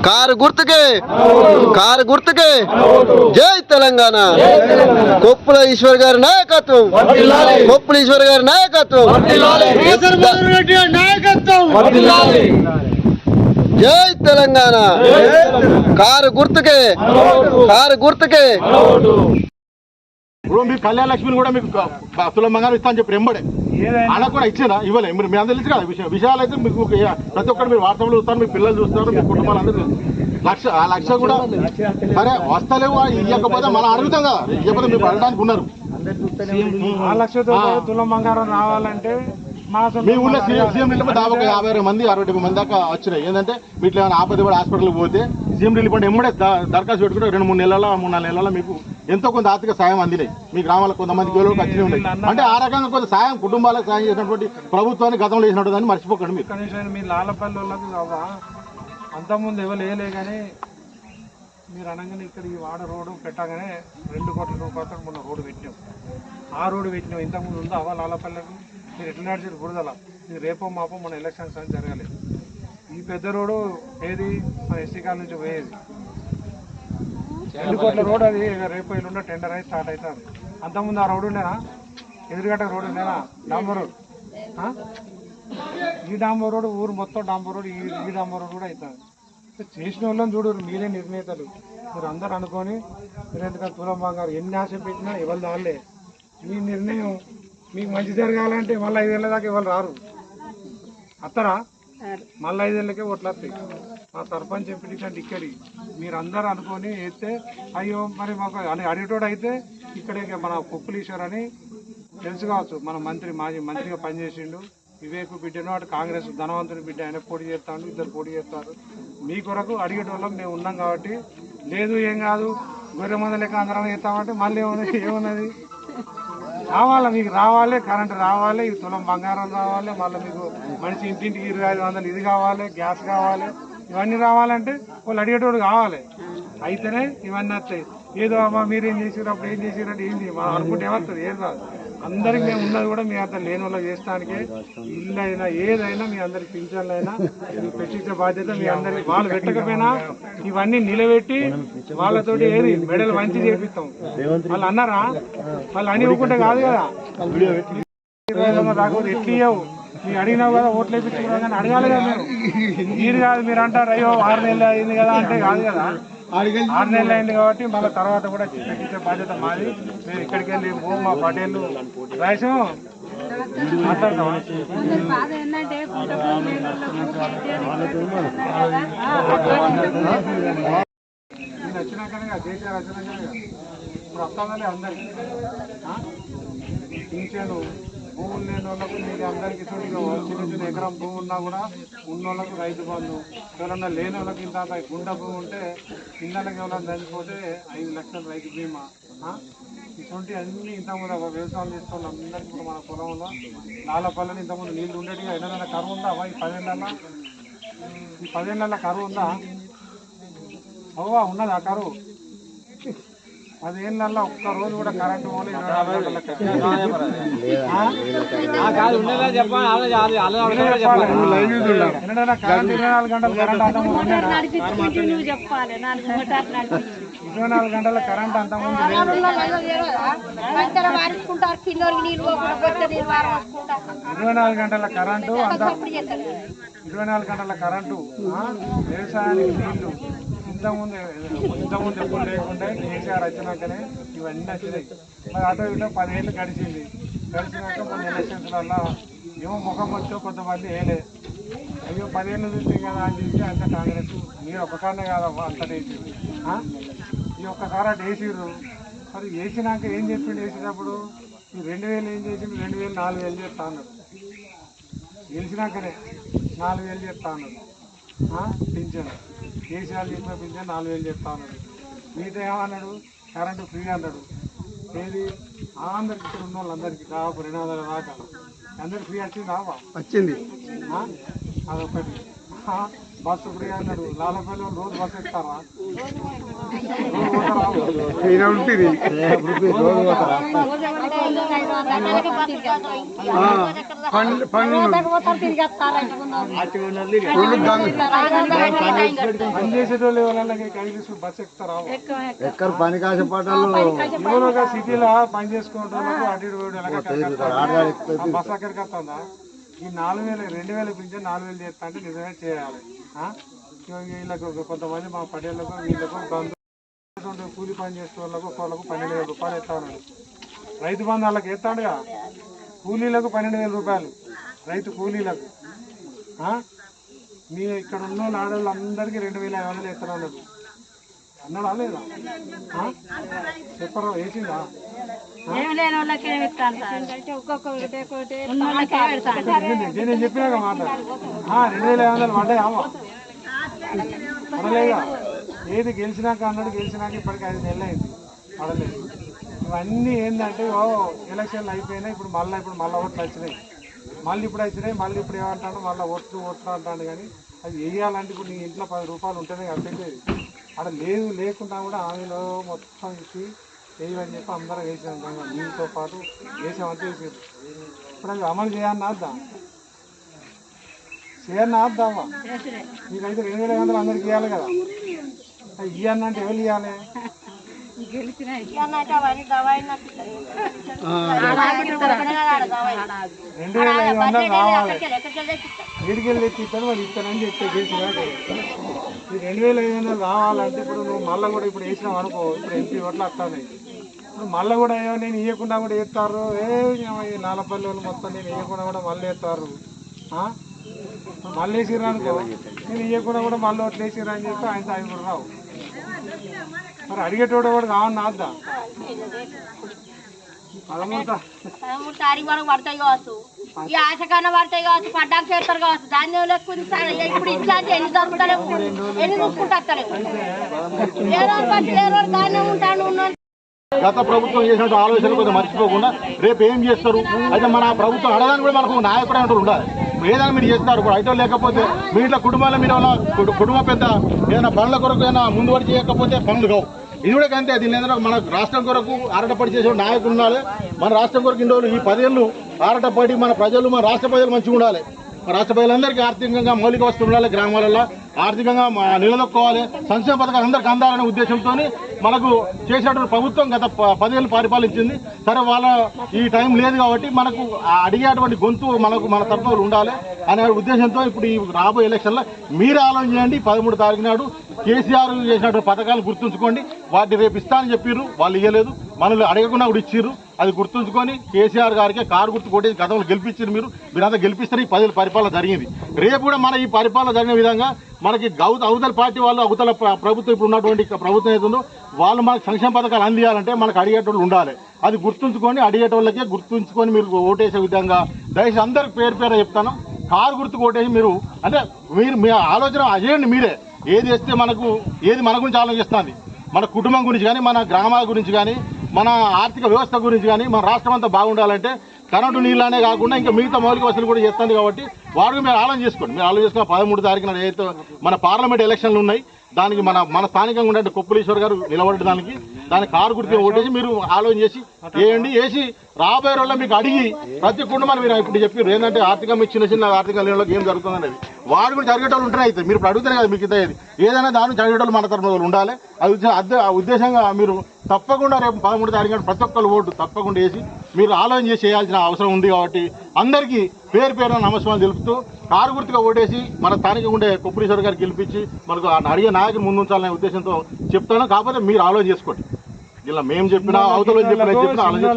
Car గుర్తుకే car గుర్తుకే జై తెలంగాణ కొప్పుల ఈశ్వర్ గారి నాయకత్వం కొప్పుల ఈశ్వర్ గారి నాయకత్వం జై తెలంగాణ కారు గుర్తుకే కారు గుర్తుకే ఇప్పుడు మీకు కళ్యాణ లక్ష్మిని కూడా మీకు తులం బంగారం ఇస్తా అని చెప్పి ఎంబడే అలా కూడా ఇచ్చారా ఇవ్వలే మీరు మీ అందరూ తెలుసు కదా విషయాలు అయితే మీకు ప్రతి ఒక్కరు మీరు వాట్సాప్లో చూస్తారు మీ పిల్లలు చూస్తారు మీ కుటుంబాలు అందరూ ఆ లక్ష కూడా సరే వస్తలేవు ఇవ్వకపోతే మనం అడుగుతాం కదా ఇవ్వకపోతే మీరు అడగడానికి ఉన్నారు. ఆ లక్షతో తులం బంగారం రావాలంటే మీ ఊళ్ళో సీఎం రిలీఫ్ దాదాపు 50 మంది 60 మంది దాకా వచ్చినాయి. ఏంటంటే వీటిలో ఏమైనా ఆపద కూడా హాస్పిటల్కి పోతే సీఎం రిలీఫ్ అంటే ఎమ్మడే దరఖాస్తు పెట్టుకుంటే 2-3 నెలల 3-4 నెలల మీకు ఎంతో కొంత ఆర్థిక సాయం అందినాయి. మీ గ్రామాలకు కొంతమంది గోలకు వచ్చినాయి ఉన్నాయి. అంటే ఆ రకంగా కొంత సాయం కుటుంబాలకు సాయం చేసినటువంటి ప్రభుత్వాన్ని గతంలో చేసినట్టు దాన్ని మర్చిపోకండి. మీరు కనీసం మీ లాలపల్లి వాళ్ళకి అంతకుముందు ఎవరు వేయలే కానీ మీరు అనగానే ఇక్కడ ఈ వాడ రోడ్డు పెట్టగానే 2 కోట్ల రూపాయలతో మొన్న రోడ్డు పెట్టినాం. ఆ రోడ్డు పెట్టినాం ఇంతకుముందు ఉందా అవా లాలపల్లెకు మీరు ఎట్లా నడిచారు బురదల ఇది రేపో మాపో మన ఎలక్షన్స్ అని జరగాలి. ఈ పెద్ద రోడ్డు ఏది మన ఎస్సీ కాల్ నుంచి పోయేది 2 కోట్ల రోడ్డు అది రేపు ఎల్లుండో టెండర్ అయి స్టార్ట్ అవుతారు. అంతకుముందు ఆ రోడ్డు ఉండేనా ఎదురుగట్ట రోడ్డు ఉండేనా డాంబర్ రోడ్ ఈ డాంబర్ రోడ్డు ఊరు మొత్తం డాంబర్ రోడ్ ఈ డాంబర్ రోడ్ కూడా అవుతుంది. చేసిన వాళ్ళని చూడరు మీరే నిర్ణేతలు మీరు అందరు అనుకొని మీరు ఎందుకంటే తులం బంగారు ఎన్ని ఆశ పెట్టినా ఎవరు దానిలే మీ నిర్ణయం మీకు మంచి జరగాలంటే మళ్ళీ 5 ఏళ్ళ దాకా ఎవరు రారు అత్తరా మళ్ళీ 5 ఏళ్ళకే ఓట్లు వస్తాయి. మా సర్పంచ్ ఎంపీ కంటే ఇక్కడి మీరు అందరూ అనుకొని వేస్తే అయ్యో మరి మాకు అడిగేటోడు అయితే ఇక్కడే మన కొప్పులీశ్వర్ అని తెలుసు కావచ్చు మన మంత్రి మాజీ మంత్రిగా పనిచేసిండు వివేక్ బిడ్డను అటు కాంగ్రెస్ ధనవంతుని బిడ్డ ఆయన పోటీ చేస్తాడు 2 పోటీ చేస్తారు. మీ కొరకు అడిగేటోళ్ళం మేము ఉన్నాం కాబట్టి లేదు ఏం కాదు గొర్రె మంద లెక్క అందరం చేస్తామంటే మళ్ళీ ఏమున్నది రావాలి మీకు రావాలి కరెంట్ రావాలి ఈ తులం బంగారం రావాలి మళ్ళీ మీకు మనిషి ఇంటింటికి 2500 ఇది కావాలి గ్యాస్ కావాలి ఇవన్నీ రావాలంటే వాళ్ళు అడిగేటోడు కావాలి అయితేనే ఇవన్నీ వస్తాయి. ఏదో అమ్మా మీరేం చేసారు అప్పుడు ఏం చేసారంటే ఏంటి మనం అనుకుంటే ఏమవుతుంది ఏం రాదు. అందరికి మేము ఉన్నది కూడా మీ అంత లేని వాళ్ళకి చేస్తానికి ఇల్లు అయినా ఏదైనా మీ అందరికి పింఛన్లు అయినా మీకు పెట్టించే బాధ్యత మీ అందరికి వాళ్ళు పెట్టకపోయినా ఇవన్నీ నిలబెట్టి వాళ్ళతోటి ఏది మెడలు మంచి చేపిస్తాం. వాళ్ళు అన్నారా వాళ్ళు అని ఇవ్వకుంటే కాదు కదా 2500 రాకపోతే ఎట్లు ఇవ్వవు మీరు అడిగినావు కదా ఓట్లు వేయించుకున్నావు కానీ అడగాలి కదా మీరు కాదు మీరు అంటారు అయ్యో 6 నెలలు అయింది కదా అంటే కాదు కదా 6 నెలలు అయింది కాబట్టి మళ్ళీ తర్వాత కూడా పెట్టించే బాధ్యత మాది. మేము ఇక్కడికి వెళ్ళి మా పటేళ్ళు రాయసం మాట్లాడతాం నేను వచ్చినాకనే కేసీఆర్ వచ్చినాకనే ఇప్పుడు వస్తామని అందరికి పింఛను భూములు లేని వాళ్ళకు మీరు అందరికీ చిన్న చిన్న ఎకరం భూమి ఉన్నా కూడా ఉన్న వాళ్ళకు రైతు బంధు ఎవరన్నా లేని వాళ్ళకి ఇంత గుండె భూమి ఉంటే కిందకి ఎవరైనా చనిపోతే 5 లక్షల రైతు బీమా ఇటువంటి అన్ని ఇంతకుముందు వ్యవసాయం చేసుకోవాలి అందరికీ ఇప్పుడు మన పొలంలో నాలపల్లని ఇంతకుముందు నీళ్ళు ఉండేటిగా ఏదైనా కరువు ఉందా ఈ 10 ఏళ్ళ కరువు ఉందా అవ్వా ఉన్నది ఆ కరువు 10 ఏళ్ళల్లో ఒక్క రోజు కూడా కరెంటు పోలే 24 గంటలు కరెంట్ అంత 24 గంటల కరెంట్ అంత ముందు 24 గంటల కరెంటు అంత 24 గంటల కరెంటు వ్యవసాయానికి నీళ్లు ఇంతకుముందు ఎప్పుడు లేకుండా కేసీఆర్ వచ్చినాకనే ఇవన్నీ వచ్చినాయి. మరి అటు ఇటు 10 ఏళ్ళు గడిచినాక కొన్ని ఎలక్షన్స్ వల్ల ఏమో ముఖం వచ్చో కొంతమంది వేయలే అయ్యో 10 ఏళ్ళు చూస్తే కదా అని చెప్పి అంత కాంగ్రెస్ మీరు ఒక్కసారినే కాదమ్మా అంత వేసిర్రు ఈ ఒక్కసారి అటు వేసిర్రు. మరి వేసినాక ఏం చెప్పిండు వేసినప్పుడు 2000 ఏం చేసిండు 2000 4000 చెప్తా అన్నాడు. గెలిచినాకనే 4000 చెప్తా అన్నాడు పింఛన్ కేసీఆర్ చెప్పిన పింఛన్ 4000 చెప్తా అన్నాడు. మిగతా ఏమన్నాడు కరెంటు ఫ్రీ అన్నాడు. ఏది అందరికి ఇక్కడ ఉన్న వాళ్ళందరికీ దాదాపు 200 దాకా అందరికి ఫ్రీ వచ్చింది రావా వచ్చింది అదొకటి. బస్సు ఫ్రీ అన్నాడు. లాలపల్లి రోజు బస్సు ఎక్కుతారా? పని చేసేటోళ్ళు ఎవరన్నా కలిసి బస్సు ఎక్కుతారా? ఎక్కడ పని కాసేపట్టాలు ఎవరో సిటీలో పని చేసుకోవడానికి అటు ఇటు బస్సు ఎక్కడికి వస్తుందా? ఈ 4,000 2,000 పింఛన్ 4,000 చేస్తా అంటే నిజమే చేయాలి. వీళ్ళకు కొంతమంది మా పటేళ్ళకు వీళ్ళకు బంధువులు కూలి పని చేసే వాళ్ళకు ఒక్కొక్కళ్ళకు 12,000 రూపాయలు ఎత్తా ఉన్నాడు. రైతు బంధు వాళ్ళకి ఎత్తాడుగా. కూలీలకు 12,000 రూపాయలు రైతు కూలీలకు. మీ ఇక్కడ ఉన్న ఆడవాళ్ళు అందరికీ 2,500 ఎత్తా ఉన్నాడు. అన్నాడా లేదా? చెప్పరా? వేసిందా? నేను చెప్పినాక మాట 2,500 పడ్డాయా? పడలేగా. ఏది గెలిచినాక అన్నాడు. గెలిచినాక ఇప్పటికి 5 నెలలు అయింది, పడలేదు. ఇవన్నీ ఏంటంటే ఎలక్షన్లు అయిపోయినాయి. ఇప్పుడు మళ్ళీ ఓట్లు వచ్చినాయి. మళ్ళీ ఇప్పుడు ఏమంటాడు? మళ్ళీ ఓట్లు అంటాడు. కానీ అది వేయాలంటే ఇప్పుడు నీ ఇంట్లో 10 రూపాయలు ఉంటేనే కట్టేది. అక్కడ లేకుండా కూడా ఆమెలో మొత్తం ఇచ్చి వేయమని చెప్పి అందరం వేసాం. దీంతో పాటు వేసామంటే వేసారు. ఇప్పుడు అది అమలు చేయాలని ఆద్దా? చేయని ఆద్దామా? మీకైతే 2,500 అందరికి ఇవ్వాలి కదా. ఇవ్వన్న అంటే ఎవరు ఇవ్వాలి? 2,500 రావాలి. వీడికెళ్ళి తెచ్చిస్తాను వాళ్ళు ఇస్తానని చెప్తే గెలిచినా. ఈ 2,500 రావాలంటే ఇప్పుడు నువ్వు మళ్ళీ కూడా ఇప్పుడు వేసినావు అనుకో. ఇప్పుడు ఎంపీ ఓట్లు వస్తాయి. ఇప్పుడు మళ్ళీ కూడా ఏమో నేను ఇవ్వకుండా కూడా వేస్తారు. నాలపల్లి వాళ్ళు మొత్తం నేను ఇవ్వకుండా కూడా మళ్ళీ వేస్తారు. మళ్ళీ వేసిర్రు అనుకో, నేను ఇవ్వకుండా కూడా మళ్ళీ ఓట్లు వేసిర్రు అని చెప్పి ఆయన కూడా రావు. మరి అడిగేటోడు కూడా కావన్నా అద్దా? 13 తారీఖు వరకు పడతాయి కావచ్చు. ఈ ఆశకన్నా పడతాయి కావచ్చు. పడ్డాక చేస్తారు కావచ్చు. దాన్ని ఇప్పుడు ఇట్లా అంటే ఎన్ని దొరుకుతలేవు, ఎన్ని చూసుకుంటారు. దాన్ని ఉంటాను. గత ప్రభుత్వం చేసినట్టు ఆలోచన కొంచెం మర్చిపోకుండా రేపు ఏం చేస్తారు అయితే మన ప్రభుత్వం అడగాని కూడా మనకు నాయకుడు అంటూ ఉండాలి. ఏదైనా మీరు చేస్తారు అయితే లేకపోతే మీ ఇంట్లో కుటుంబాల మీద కుటుంబ పెద్ద ఏదైనా పనుల కొరకు ఏదైనా ముందు పడి చేయకపోతే పనులు కావు. ఇది కూడా అంతే. దీని ఏదైనా మన రాష్ట్రం కొరకు ఆరాటపడి చేసే నాయకులు ఉండాలి. మన రాష్ట్రం కొరకు ఇన్ని రోజులు ఈ 10 ఏళ్ళు ఆరాటపడి మన రాష్ట్ర ప్రజలు మంచిగా ఉండాలి. రాష్ట్ర ప్రజలందరికీ ఆర్థికంగా మౌలిక వస్తువులు ఉండాలి. గ్రామాలలో ఆర్థికంగా నిలదొక్కోవాలి. సంక్షేమ పథకాలు అందరికీ అందాలనే ఉద్దేశంతో మనకు చేసినటువంటి ప్రభుత్వం గత 10 ఏళ్ళు పరిపాలించింది. సరే వాళ్ళ ఈ టైం లేదు కాబట్టి మనకు అడిగేటువంటి గొంతు మన తరఫున ఉండాలి అనే ఉద్దేశంతో ఇప్పుడు ఈ రాబోయే ఎలక్షన్లో మీరు ఆలోచన చేయండి. 13 తారీఖు నాడు కేసీఆర్ చేసినటువంటి పథకాలు గుర్తుంచుకోండి. వాటిని రేపు ఇస్తానని చెప్పిర్రు, వాళ్ళు ఇవ్వలేదు. మనల్ని అడగకుండా కూడా ఇచ్చిర్రు. అది గుర్తుంచుకొని కేసీఆర్ గారికి కారు గుర్తు కొట్టేసి గతంలో గెలిపించారు. మీరంతా గెలిపిస్తారు. ఈ 10 ఏళ్ళ పరిపాలన జరిగింది. రేపు కూడా మన ఈ పరిపాలన జరిగిన విధంగా మనకి అవతల పార్టీ వాళ్ళు అవతల ప్రభుత్వం ఇప్పుడు ఉన్నటువంటి ప్రభుత్వం ఏదో వాళ్ళు మనకు సంక్షేమ పథకాలు అందియాలంటే మనకు అడిగేటోళ్ళు ఉండాలి. అది గుర్తుంచుకొని అడిగేటోళ్ళకే గుర్తుంచుకొని మీరు ఓటేసే విధంగా దయచేసి అందరికి పేరు చెప్తాను. కారు గుర్తుకు ఓటేసి మీరు అంటే మీ ఆలోచన చేయండి. మీరే ఏది వేస్తే ఏది మన గురించి ఆలోచిస్తుంది, మన కుటుంబం గురించి కానీ, మన గ్రామాల గురించి కానీ, మన ఆర్థిక వ్యవస్థ గురించి కానీ, మన రాష్ట్రం అంతా బాగుండాలంటే కరెంటు నీళ్ళనే కాకుండా ఇంకా మిగతా మౌలిక వసతులు కూడా చేస్తుంది. కాబట్టి వాటికి మీరు ఆలోచన చేసుకోండి. మీరు ఆలోచన చేసుకున్న 13 తారీఖున ఏదైతే మన పార్లమెంట్ ఎలక్షన్లు ఉన్నాయి దానికి మన స్థానికంగా ఉండే కొప్పులీశ్వర్ గారు నిలబడడానికి దాని కారు గుర్తు ఓటేసి మీరు ఆలోచన చేసి వేసి రాబోయే రోజుల్లో మీకు అడిగి ప్రతి కుటుంబాన్ని మీరు ఇప్పుడు చెప్పారు ఏంటంటే ఆర్థికంగా చిన్న ఆర్థిక లేనిలోకి ఏం జరుగుతుంది అనేది వాడు కూడా జరిగేటోళ్ళు ఉంటాయి. అయితే మీరు ఇప్పుడు అడుగుతారు కదా మీకు ఏదైనా దాని జరిగేటోళ్ళు మన తరఫున ఉండాలి. అది ఉద్దేశంగా మీరు తప్పకుండా రేపు 13 తారీఖు ప్రతి ఒక్కరు ఓటు తప్పకుండా వేసి మీరు ఆలోచన చేసి చేయాల్సిన అవసరం ఉంది. కాబట్టి అందరికీ పేరున నమస్కారం తెలుపుతూ కారు గుర్తుగా ఓటేసి మన స్థానికంగా ఉండే కొప్పులీశ్వర్ గారికి గెలిపించి మనకు అడిగే నాయకుని ముందు ఉంచాలనే ఉద్దేశంతో చెప్తాను. కాకపోతే మీరు ఆలోచన చేసుకోండి. ఇలా మేము చెప్పినా అవతల చెప్పినా ఆలోచన